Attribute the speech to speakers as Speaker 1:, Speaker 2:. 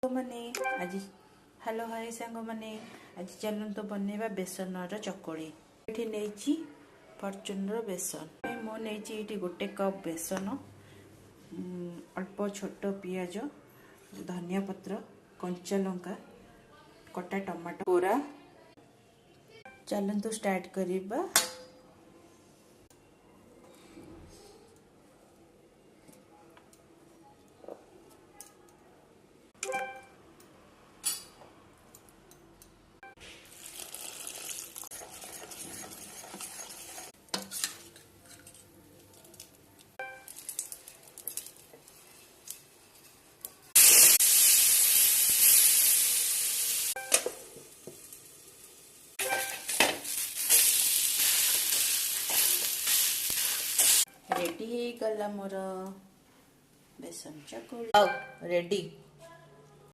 Speaker 1: मैंने आज hello hi सांग मैंने आज चलते बनवा बेसन चकड़ी ये नहीं फॉर्च्यूनर बेसन मो नहीं गोटे कप बेसन अल्प छोट पियाज धनिया पत्र कंचा लंका कटा टमाटो पूरा चलते स्टार्ट करवा। रेडी हो गला मोर बेसन चकड़ी रेडी।